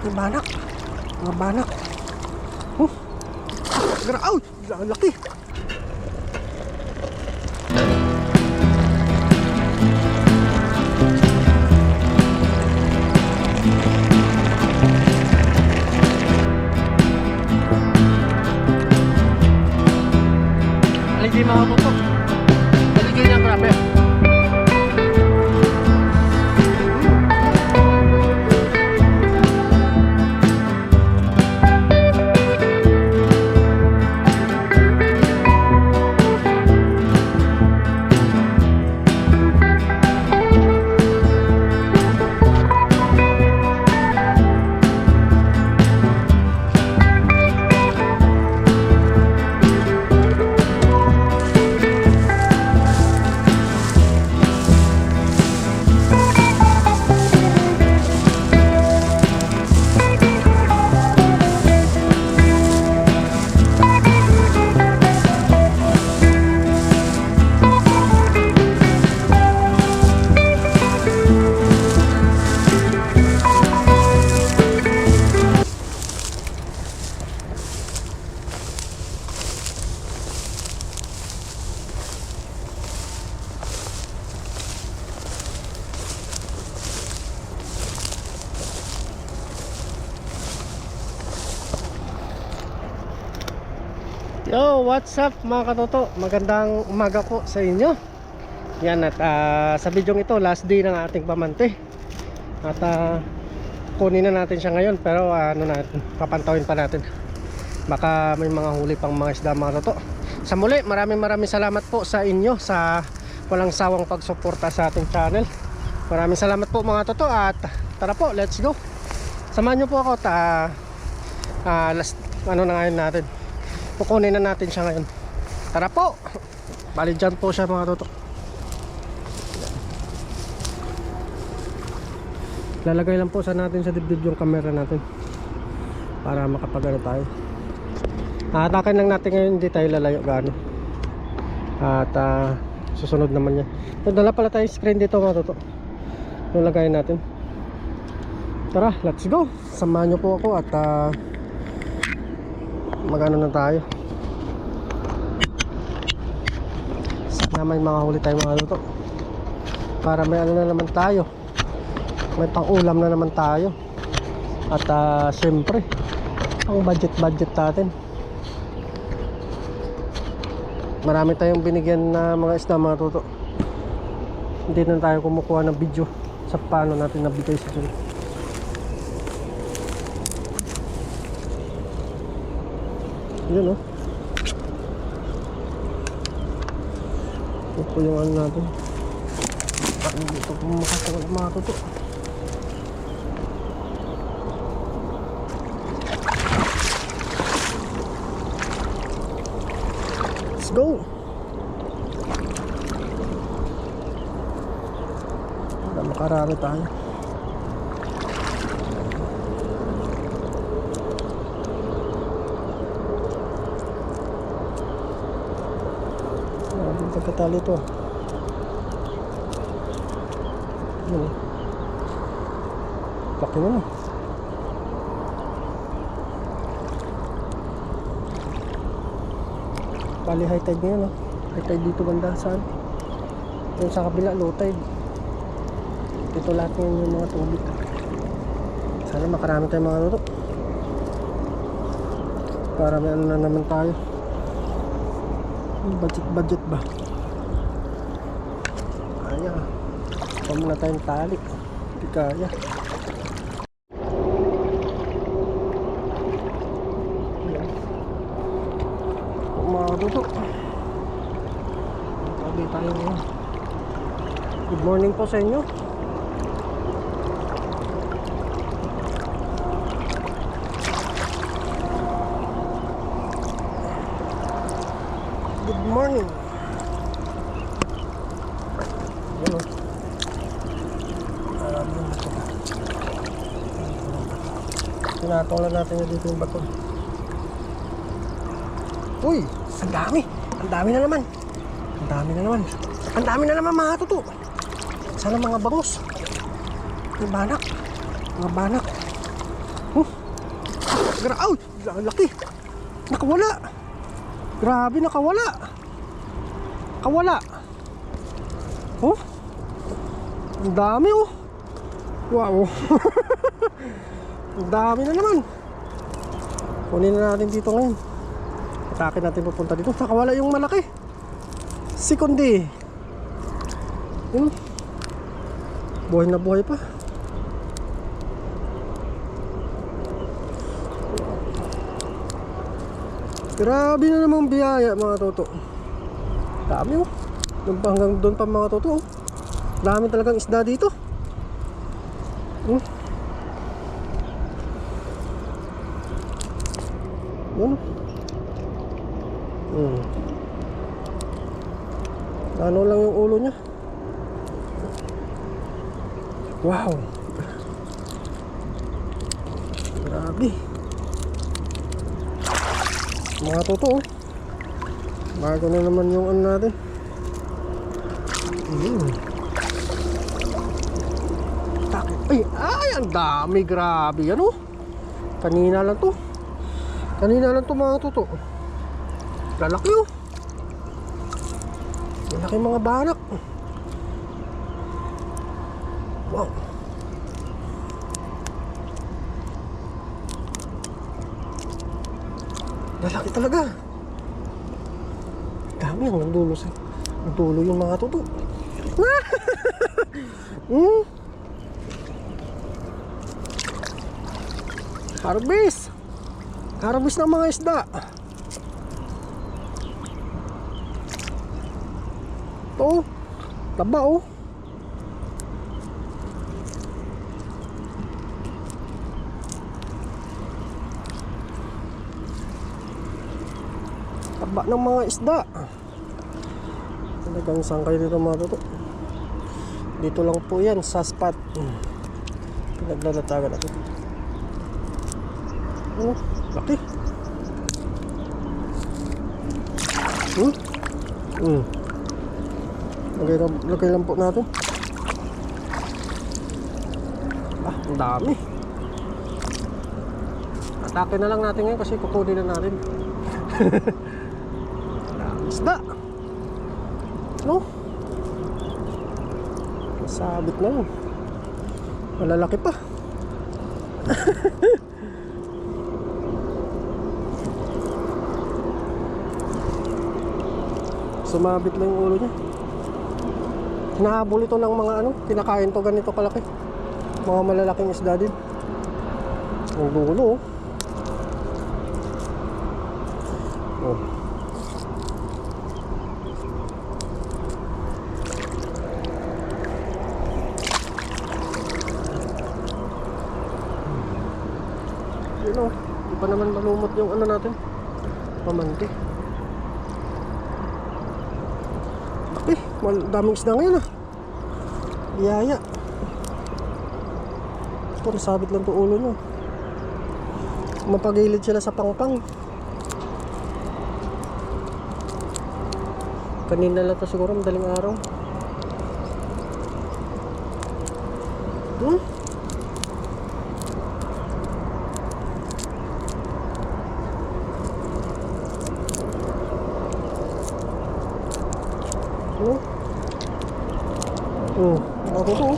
Mga banak. Mga banak. Aw! Ang laki. Aligay mga puto. Aligay na grabe. Yo, what's up mga katoto? Magandang umaga po sa inyo. Yan at sa video ito, last day ng ating pamante. At kunin na natin siya ngayon. Pero papantawin pa natin. Baka may mga huli pang mga isda mga katoto. Sa muli, maraming salamat po sa inyo sa walang sawang pagsuporta sa ating channel. Maraming salamat po mga katoto. At tara po, let's go. Samahan nyo po ako last na ngayon natin. Kukunin na natin siya ngayon. Tara po. Bali dyan po siya mga toto. Lalagay lang po sa natin sa dibdib yung camera natin para makapagano tayo. Atakin lang natin ngayon, hindi tayo lalayo gaano. At susunod naman yan. Dala pala tayo screen dito mga toto. Yung lagayin natin. Tara, let's go. Samahan nyo po ako at magano na tayo. Sana may mga huli tayo mga luto para may ano na naman tayo, may pang ulam na naman tayo. At syempre ang budget natin, marami tayong binigyan na mga isda mga tuto. Hindi na tayo kumukuha ng video sa paano natin nabigay sa sunod. Yun o. Ito po yung ano natin. Paano dito kung makakuha ng mga toto. Let's go. Para makarami tayo. Pagkatali ito. Yun. Laki mo na. Bali high tide ngayon, no? High tide dito banda saan? Yung sa kabila low tide. Dito lahat ngayon yung mga tubig. Sana makarami tayong mga luto para may ano na naman tayo. Budget ba? Kaya huwag muna tayong tali. Hindi kaya. Umaruto. Sabi tayo ngayon. Good morning po sa inyo. Good morning. Yan o. Pinatong lang natin yung dito yung bato. Uy! Ang dami! Ang dami na naman! Ang dami na naman! Ang dami na naman mga tuto! Sana mga bangus! Mga banak! Mga banak! Oh, Ouch! Laki! Nakawala! Grabe, nakawala! Nakawala! Oh! Ang dami oh! Wow! Ang dami na naman! Kunin na natin dito ngayon. Atake natin pupunta dito. Nakawala yung malaki. Sikundi. Buhay na buhay pa. Grabe na namang biyaya mga toto. Dami oh. Hanggang doon pa mga toto oh. Dami talagang isda dito. Yun. Ano lang yung ulo niya. Wow. Grabe. Mga toto oh. Bago na naman yung ano natin. Ay, ang dami. Grabe yan oh. Kanina lang to mga toto. Lalaki oh. Lalaki mga banak. Wow. Lalaki talaga. Dami ang nandulo sa nandulo yung mga toto. Harvest. Harvest ng mga isda. Ito, taba oh. Taba ng mga isda. Talagang saan kayo dito mga toto? Dito lang po yan sa spot. Pinaglalatagan natin. Oh, laki. Lagay lang po natin. Ang dami. Atake na lang natin ngayon kasi kukunin na natin. Isda. No? Sabit na yun. Malalaki pa. Sumabit lang yung ulo niya. Hinahabol ito ng mga ano, kinakain to ganito kalaki. Mga malalaking isda din. Ang dulo oh. Oh. Yun oh, di pa naman malumot yung ano natin, pamanti. Daming isda ngayon ah. Biyaya. Ito, nasabit lang ito ulo nyo. Mapagilid sila sa pangpang. Kanina lang ito siguro, madaling araw. Ako to.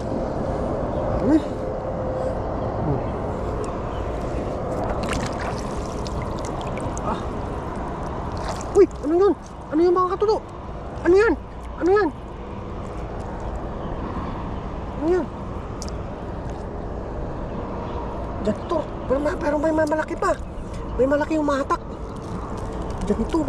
Uy, ano yun? Ano yung mga katuto? Ano yan? Ano yan? Ano yan? Janitor. Pero may malaki pa. May malaki yung mahatak. Janitor.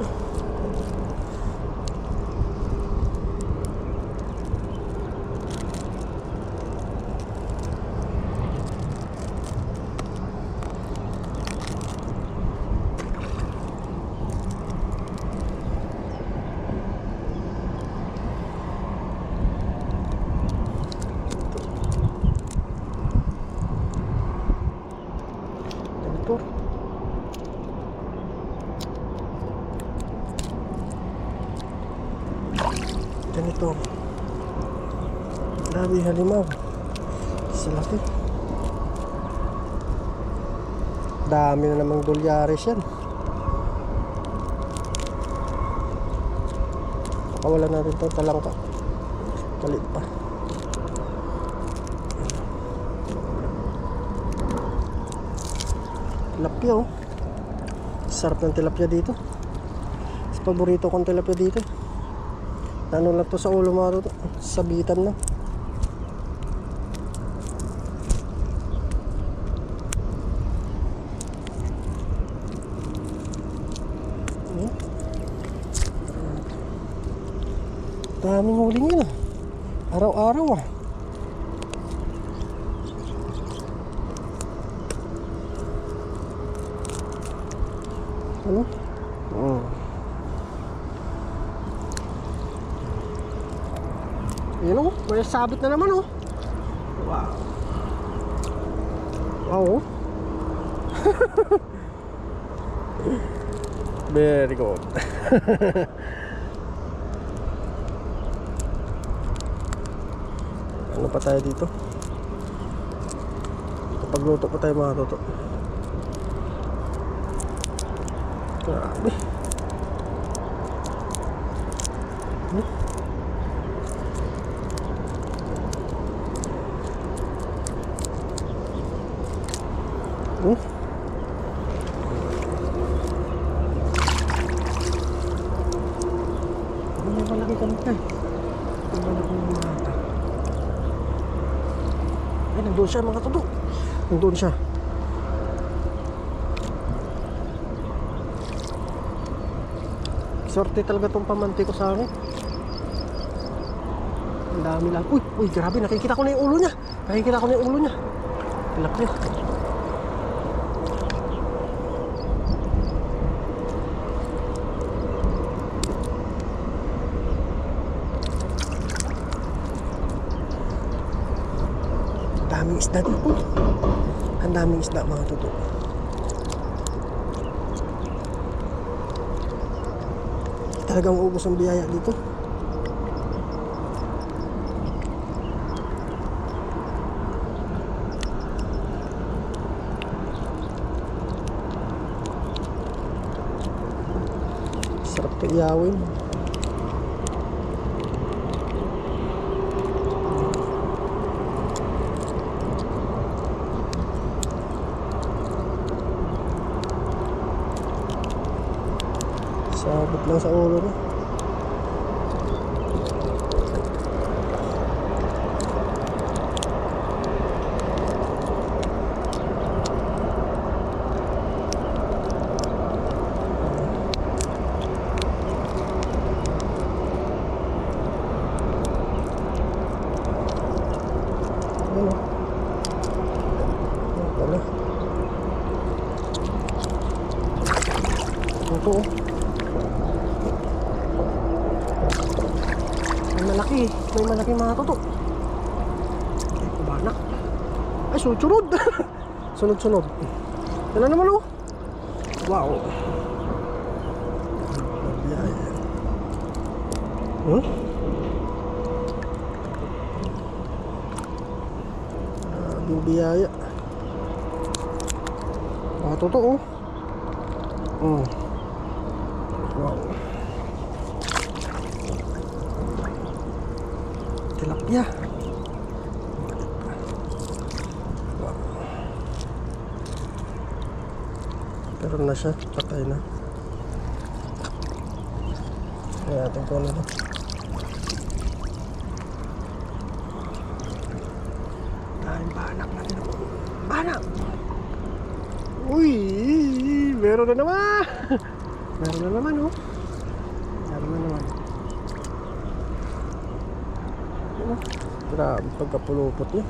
Ganito. Grabe halimaw. Sa laki. Dami na namang dolyares yan. Pakawalan natin ito talangka. Kalit pa. Tilapia oh. Sarap ng tilapia dito. Paborito kong tilapia dito. Ano lang to sa ulo mga to? Sabitan na. Daming huli nila. Araw-araw ah. Ano? Oh. Yun o, may sabit na naman o. Wow. Wow. Very good. Ano pa tayo dito? Kapagluto pa tayo mga toto. Grabe. May malaki kami tayo. May malaki ng mga ata. Ay, nandun siya mga todo. Nandun siya. Sorte talaga tong pamante ko sa akin. Ang dami lang. Uy, grabe. Nakikita ko na yung ulo niya. Nakikita ko na yung ulo niya. Tilap niya. Daming isda dito. Ang daming isda mga toto. Talagang ubos ang biyaya dito. Sarap kayawin. Sabot lang sa ulo niya. Ano? Ano pala? Ito oh. May malaki mga toto. Ay, kubanak. Ay, sunod. Sunod. Yan na naman oh. Wow. Biyaya. Grabing biyaya. Mga toto oh. Wow. Tilapia. Wow. Pero na siya, patay na. Kaya natin po na ito. Dahil banak natin ako. Banak! Uy! Meron na naman! Meron na naman oh. Meron na naman. Grabe pagkapulupot niya.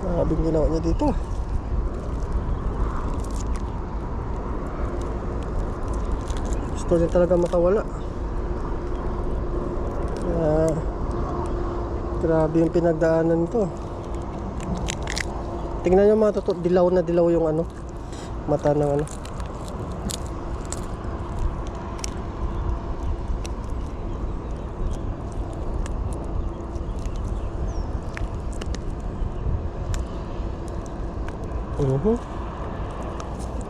Grabe ginawa niya dito. Gusto niya talaga makawala. Grabe yung pinagdaanan nito. Tingnan niyo mga toto, dilaw na dilaw yung ano, mata ng ano.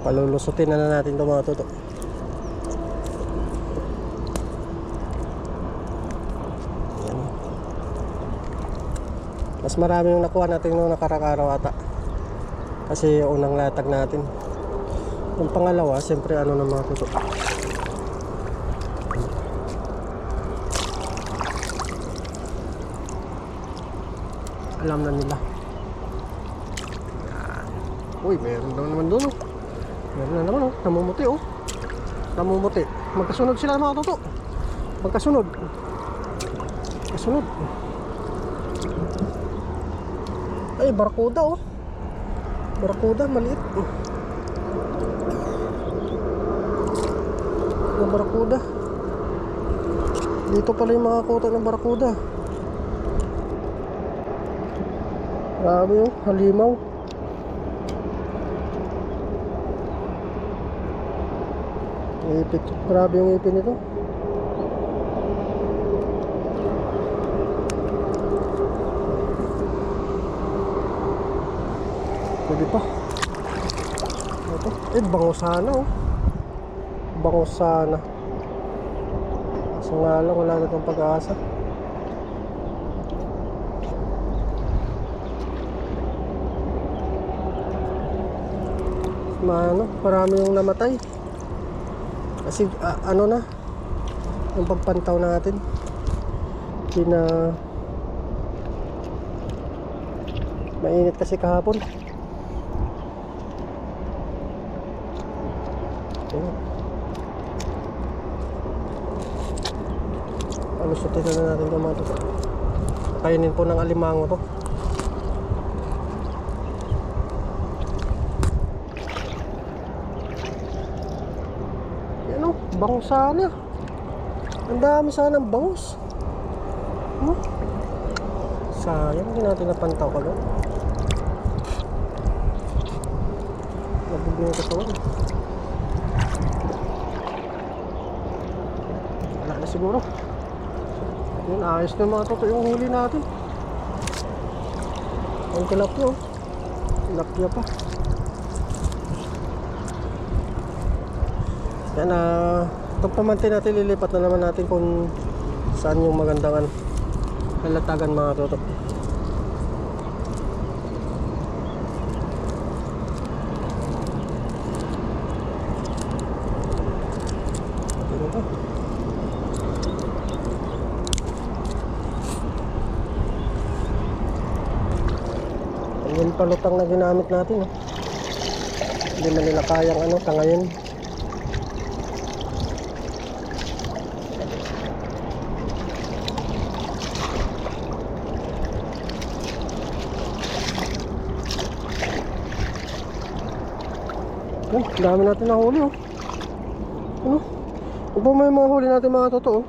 Palulusutin na natin ito mga toto. Ayan. Mas marami yung nakuha natin nung nakarang-araw ata. Kasi yung unang latag natin. Yung pangalawa, siyempre ano na mga toto. Alam na nila. Uy, meron na naman doon, oh. Meron na naman, oh. Namumuti, oh. Namumuti. Magkasunod sila mga toto. Magkasunod. Kasunod. Ay, barakuda, oh. Barakuda, maliit. Yung barakuda. Dito pala yung mga kuta ng barakuda. Grabe, oh. Halimaw. Ipit. Grabe yung ipin nito. Pwede pa. Ito. Bango sana, oh. Bango sana. Kaso nga lang, wala na itong pag-asa. Marami yung namatay. Kasi ano na yung pagpantaw natin mainit kasi kahapon. Alusutin na natin yung mga ito. Kainin po ng alimango to. Bango sana. Ang dami sana ng bangus. Sayang, hindi natin napantaw ka doon. Nabugin yung katawan. Wala na siguro. Yun, ayos na mga toto yung huli natin. Ang tilapia, oh. Tilapia pa. Yan, itong pamantin natin, lilipat na naman natin kung saan yung magandang halatagan mga toto. Yung palutang na ginamit natin, oh. Hindi na nila kayang tangayin. Dami natin nahuli, oh. Ano? Upo mo yung mga huli natin mga totoo.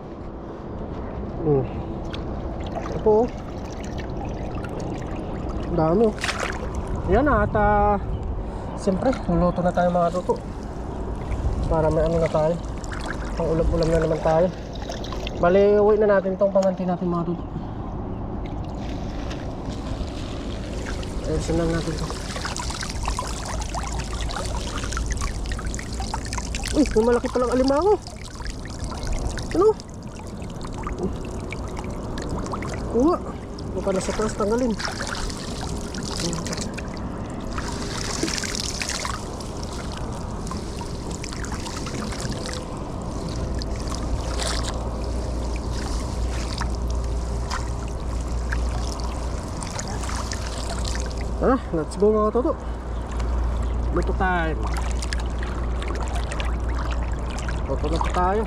Upo, oh. Dami, oh. Yan at siyempre, luluto na tayo mga totoo. Para may na tayo. Pang ulam-ulam na naman tayo. Bali, uwi na natin itong pamantin natin mga totoo. Ayusin lang natin ito. Uy, may malaki palang alimango. Ano? Kuha. Baka nasa taas, tanggalin. Let's go mga toto. Luto time. Luto na po tayo.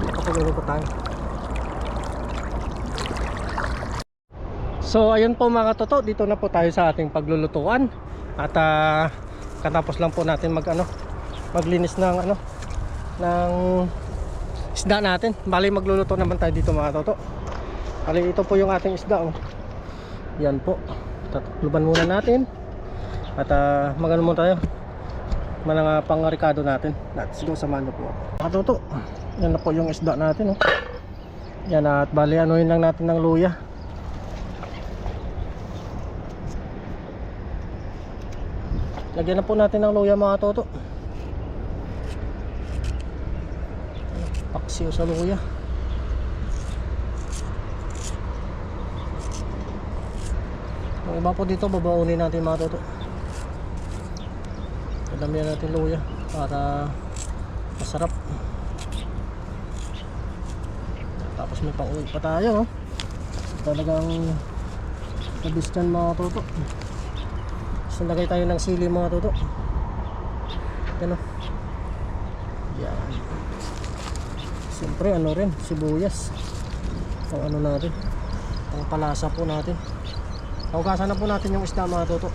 Nakapagluto po tayo. So ayun po mga toto, dito na po tayo sa ating paglulutuan. At katapos lang po natin maglinis ng ng isda natin. Bali magluluto naman tayo dito mga toto. Bali ito po yung ating isda, oh. Yan po. Tatakluban muna natin. At magano muna tayo. Mga pangarikado natin. Let's go, samahan niyo po. Mga toto, yan na po yung isda natin, oh. Yan, at bali anuhin lang natin ng luya. Lagyan na po natin ng luya mga toto. Paksiw sa luya. Ang iba po dito babaunin natin mga toto. Damihan natin luya para masarap. Tapos may pang-uwi pa tayo, no? Talagang nabis dyan mga toto. So lagay tayo ng sili mga toto. Yan, o. Yan. Siyempre ano rin, sibuyas. Ang ano natin, ang palasa po natin. Hugasan na po natin yung isda mga toto.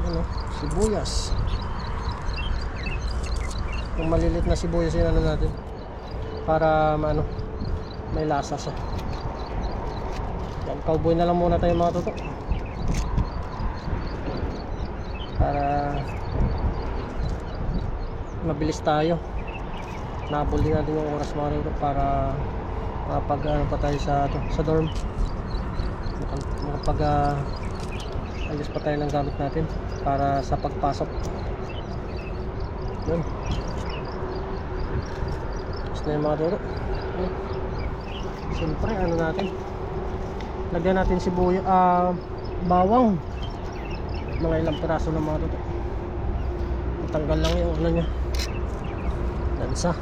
Ano, sibuyas. Yung malilit na sibuyas yun ano natin, para ano, may lasa siya. Yan, cowboy na lang muna tayo mga toto, para mabilis tayo. Nabuli natin yung oras mga toto para makapag ano pa tayo sa dorm, makapag ayos pa tayo ng gamit natin para sa pagpasok. Yun, tapos na yung mga toto. Siyempre ano natin, lagyan natin sibuyas, bawang, mga ilang piraso ng mga toto. Tanggal lang yung ano nya, lansa.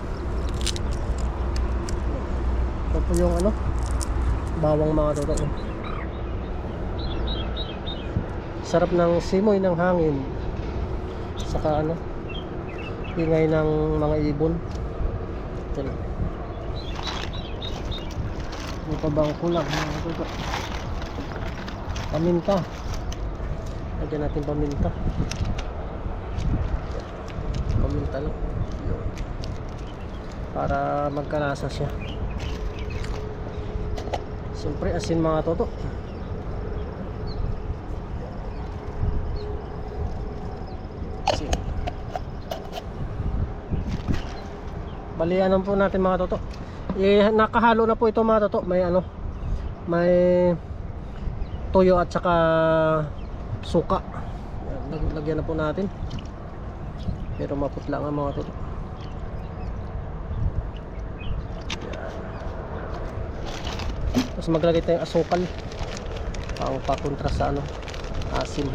Ito po yung ano, bawang mga toto. Sarap ng simoy ng hangin, saka ano, ingay ng mga ibon. Ito lang. May pa bang kulang mga toto? Paminta. Lagyan natin paminta. Paminta lang. Yun. Para magkalasa siya. Siyempre asin mga toto. Asin. Balianan po natin mga toto. Nakahalo na po ito mga toto. May ano, may toyo at saka suka. Lagyan na po natin. Pero maputla nga mga toto. Tapos maglagay tayong asukal pang pakontra sa ano, asim.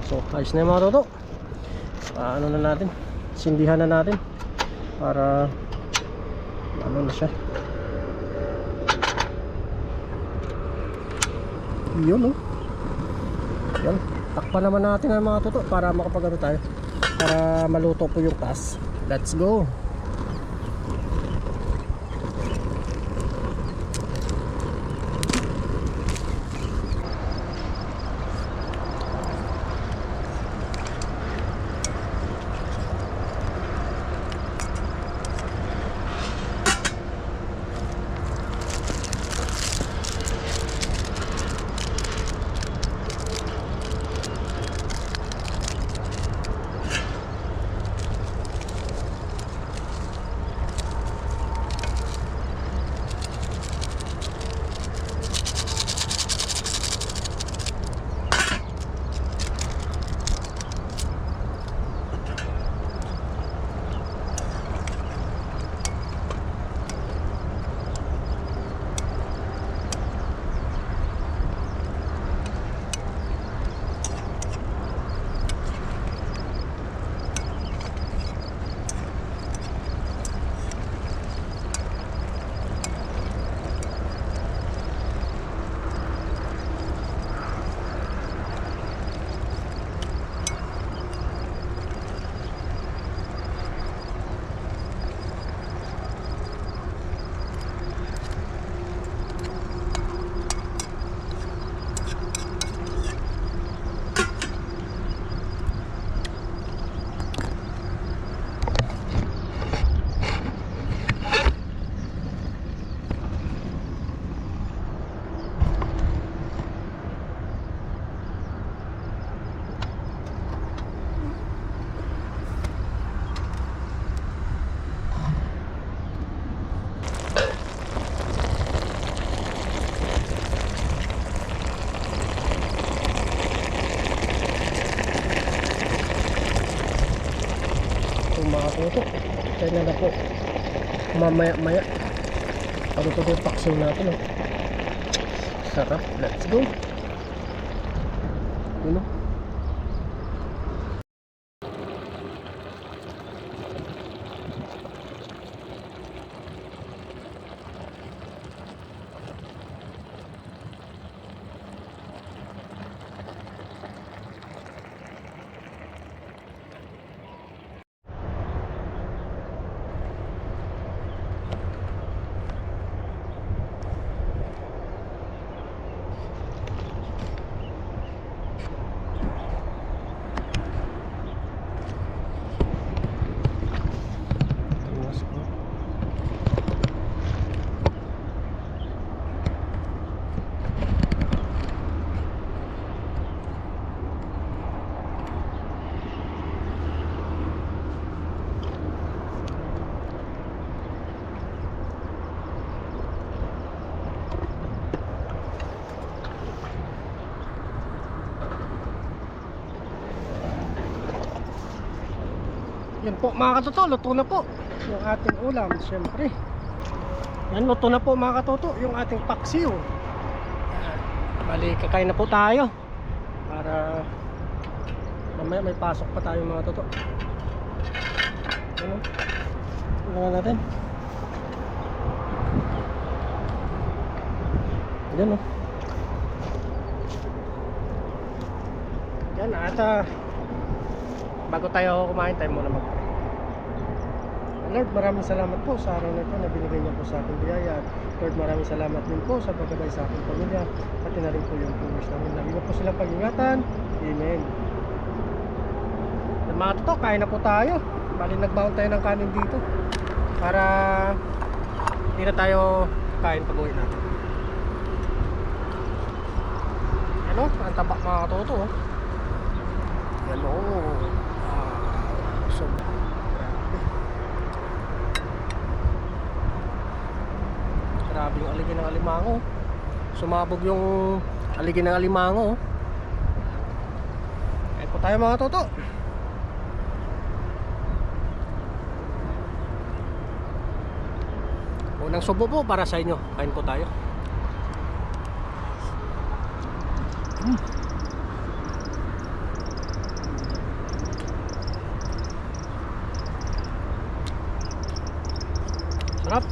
So ayos na yung mga toto. Ano na natin, sindihan na natin para ano na siya. Yun, oh. Yan, takpan naman natin ang mga toto para makapagano tayo, para maluto po yung taas. Let's go. mamaya maya. Ano to yung paksiw natin, oh. Sarap, let's go. Yun, oh. Yan po mga katoto, luto na po yung ating ulam, syempre. Yan, luto na po mga katoto yung ating paksiw. Bali, kakain na po tayo para mamaya may pasok pa tayo mga toto. Ano? Tingnan natin. Yan, oh. Yan, at bago tayo kumain, tayo muna mag-pray. Lord, maraming salamat po sa araw na ito na binigay niyo po sa ating biyaya. Lord, maraming salamat din po sa paggabay sa ating pamilya, pati na rin po yung pumis namin. Lagi na po silang pag-ingatan. Amen. At mga toto, kain na po tayo. Bali, nagbaon tayo ng kanin dito para hindi na tayo kain pag-uwi natin. Ano? Ang taba mga toto, oh. Hello. So, grabe yung aligin ng alimango. Sumabog yung aligin ng alimango. Kain po tayo mga toto. Unang subo po para sa inyo. Kain po tayo. Sarap.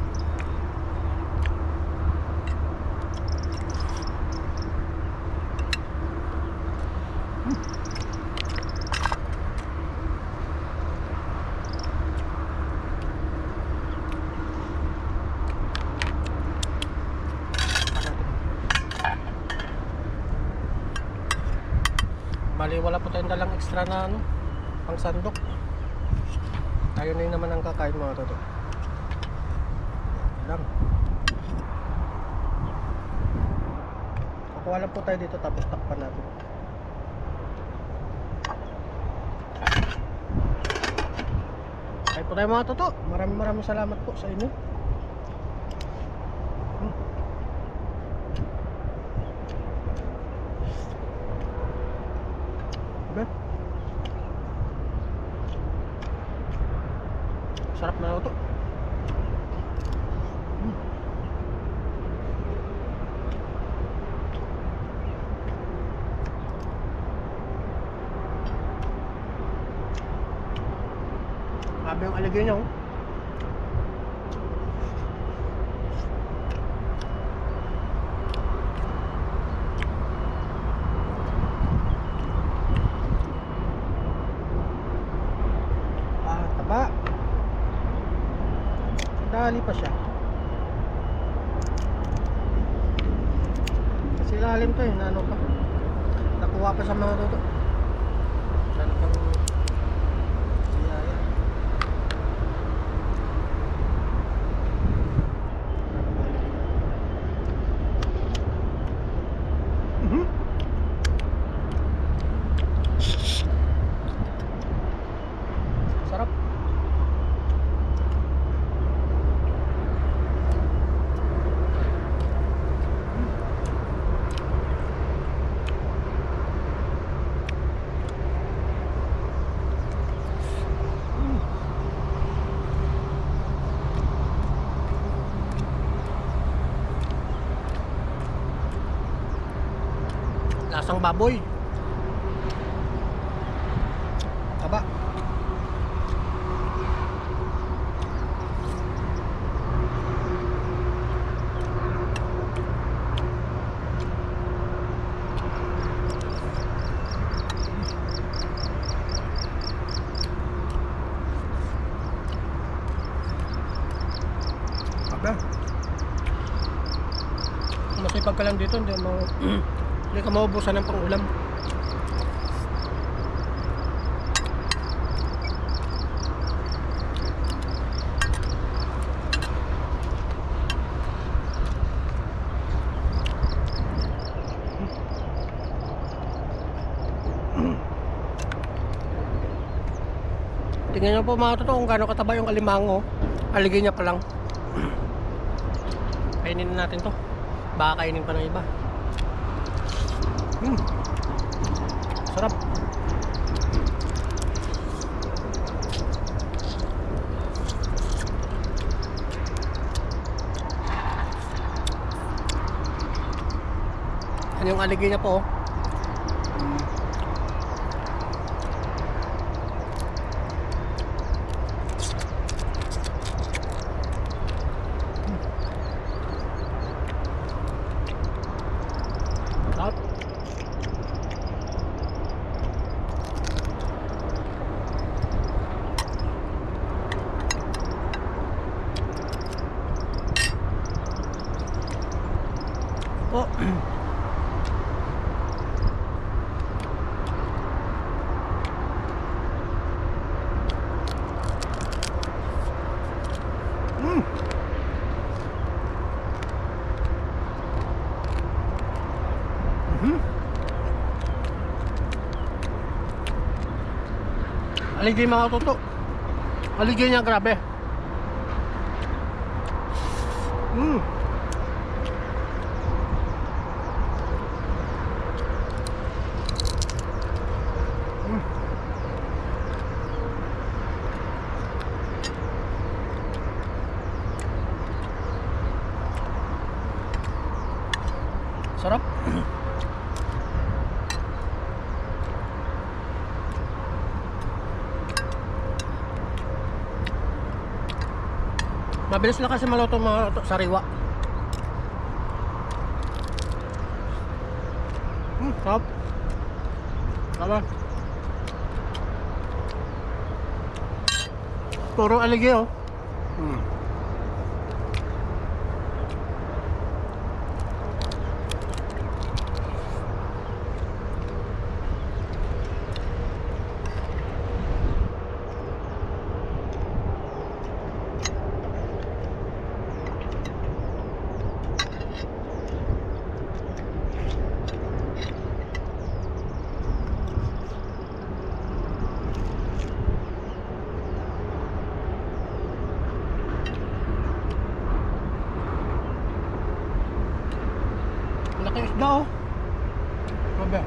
Bali, wala po tayong dalang extra na ano, pang sandok. Tayo na yun naman ang kakain mga toto. Lang. Kukuha lang po tayo dito tapos takpan natin. Kain po tayo mga toto. Maraming salamat po sa inyo. Sarap na ito. Grabe yung aligay niya, oh. Taba. Dali pa siya. Kasi ilalim to eh, nano pa. Nakuha pa sa mga toto. Sana pang biyaya. Sarap. lasang baboy. Taba. Taba. Masipag ka lang dito, hindi ka maubusan ng pang-ulam. Tingnan nyo po mga totoo kung gaano kataba yung alimango. Aligay niya pa lang. Kainin na natin to. Baka kainin pa ng iba. Sarap. Ano yung aligay niya po? Sarap. Oh. Aligay mga toto. Aligay niya grabe. Sarap. Mabilis lang kasi maluto mga sariwa. Sarap. Tama. Puro aligay oh. Laki isda oh. Grabe.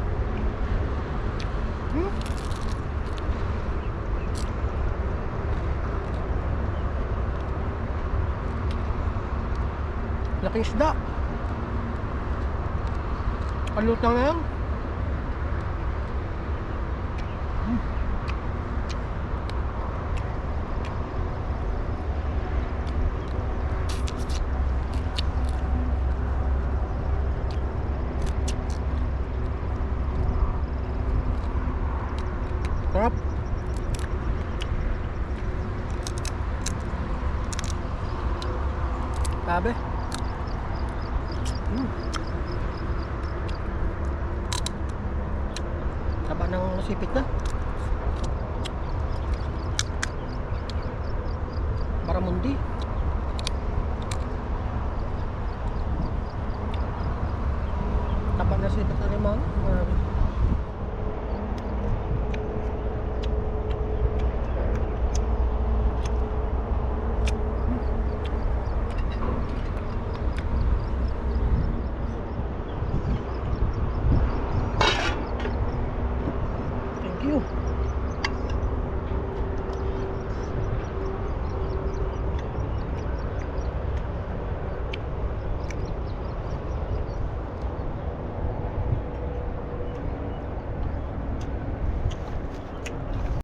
Laki isda. Palutang na yan. Sarap. Grabe. Taba ng nasipit na. Baramundi. Taba na nasipit na rin mga. Thank you.